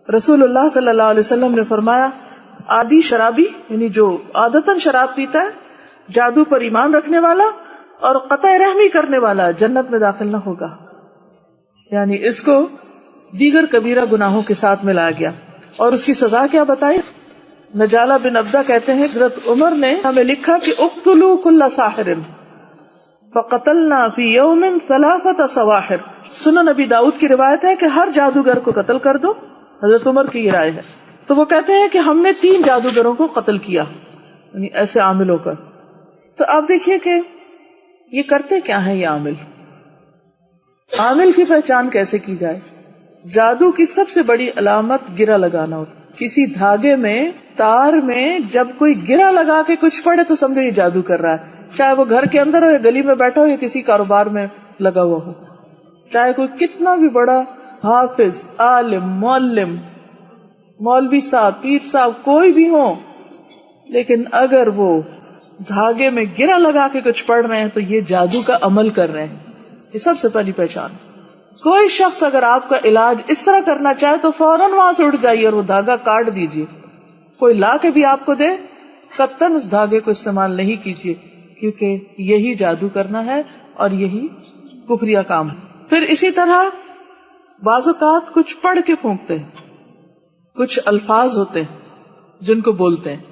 رسول اللہ صلی اللہ علیہ وسلم نے فرمایا عادی شرابی یعنی جو عادتاً شراب پیتا ہے، جادو پر ایمان رکھنے والا اور قطع رحمی کرنے والا جنت میں داخل نہ ہوگا. یعنی اس کو دیگر کبیرہ گناہوں کے ساتھ ملایا گیا. اور اس کی سزا کیا بتائی؟ نجالہ بن عبدہ کہتے ہیں حضرت عمر نے ہمیں لکھا کہ اقتلوا کل ساحر فقتلنا فی یوم 3 سواحر. سنن نبی داؤد کی روایت ہے کہ ہر جادوگر کو قتل کر دو. حضرت عمر کی یہ رائے ہے. تو وہ کہتے ہیں کہ ہم نے 3 جادوگروں کو قتل کیا، یعنی ایسے عامل ہو کر. تو آپ دیکھیے کہ یہ کرتے کیا ہیں یہ عامل. عامل کی پہچان کیسے کی جائے؟ جادو کی سب سے بڑی علامت گرہ لگانا ہوتا. کسی دھاگے میں، تار میں جب کوئی گرہ لگا کے کچھ پڑے تو سمجھو یہ جادو کر رہا ہے، چاہے وہ گھر کے اندر ہو یا گلی میں بیٹھا ہو یا کسی کاروبار میں لگا ہوا ہو، چاہے کوئی کتنا بھی بڑا حافظ، عالم، معلم، مولوی صاحب، پیر صاحب کوئی بھی ہو، لیکن اگر وہ دھاگے میں گرہ لگا کے کچھ پڑھ رہے ہیں تو یہ جادو کا عمل کر رہے ہیں. یہ سب سے پہلی پہچان. کوئی شخص اگر آپ کا علاج اس طرح کرنا چاہے تو فوراً وہاں سے اٹھ جائیے اور وہ دھاگا کاٹ دیجیے. کوئی لا کے بھی آپ کو دے، قطعاً اس دھاگے کو استعمال نہیں کیجیے، کیونکہ یہی جادو کرنا ہے اور یہی کفریہ کام ہے. پھر اسی طرح بعض اوقات کچھ پڑھ کے پھونکتے ہیں، کچھ الفاظ ہوتے ہیں جن کو بولتے ہیں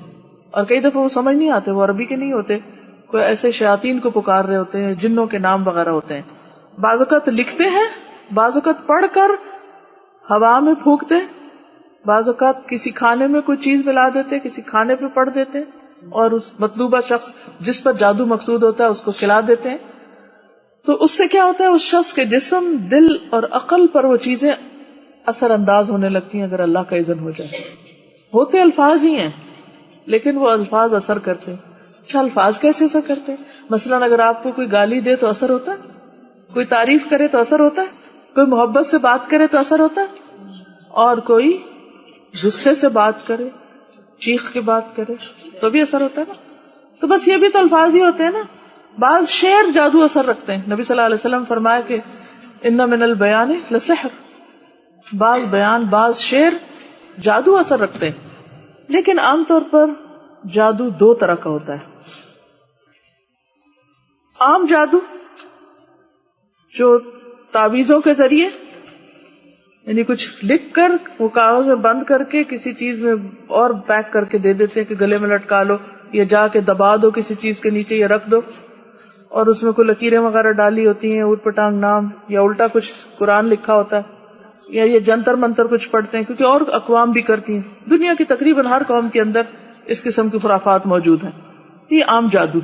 اور کئی دفعہ وہ سمجھ نہیں آتے، وہ عربی کے نہیں ہوتے، کوئی ایسے شیاطین کو پکار رہے ہوتے ہیں، جنوں کے نام وغیرہ ہوتے ہیں. بعض اوقات لکھتے ہیں، بعض اوقات پڑھ کر ہوا میں پھونکتے، بعض اوقات کسی کھانے میں کوئی چیز ملا دیتے، کسی کھانے پہ پڑھ دیتے اور اس مطلوبہ شخص جس پر جادو مقصود ہوتا ہے اس کو کھلا دیتے ہیں. تو اس سے کیا ہوتا ہے، اس شخص کے جسم، دل اور عقل پر وہ چیزیں اثر انداز ہونے لگتی ہیں اگر اللہ کا اذن ہو جائے. ہوتے الفاظ ہی ہیں لیکن وہ الفاظ اثر کرتے ہیں. اچھا، الفاظ کیسے اثر کرتے ہیں؟ مثلاً اگر آپ کو کوئی گالی دے تو اثر ہوتا ہے، کوئی تعریف کرے تو اثر ہوتا ہے، کوئی محبت سے بات کرے تو اثر ہوتا ہے، اور کوئی غصے سے بات کرے، چیخ کے بات کرے تو بھی اثر ہوتا ہے نا. تو بس یہ بھی تو الفاظ ہی ہوتے ہیں نا. بعض شعر جادو اثر رکھتے ہیں. نبی صلی اللہ علیہ وسلم فرمایا کہ ان من البیان لسحر. بعض بیان، بعض شعر جادو اثر رکھتے ہیں. لیکن عام طور پر جادو 2 طرح کا ہوتا ہے. عام جادو جو تعویذوں کے ذریعے، یعنی کچھ لکھ کر وہ کاغذ میں بند کر کے کسی چیز میں اور پیک کر کے دے دیتے ہیں کہ گلے میں لٹکا لو یا جا کے دبا دو کسی چیز کے نیچے یا رکھ دو، اور اس میں کوئی لکیریں وغیرہ ڈالی ہوتی ہیں، اوٹ پٹانگ نام، یا الٹا کچھ قرآن لکھا ہوتا ہے، یا یہ جنتر منتر کچھ پڑھتے ہیں، کیونکہ اور اقوام بھی کرتی ہیں. دنیا کی تقریباً ہر قوم کے اندر اس قسم کی خرافات موجود ہیں. یہ عام جادو.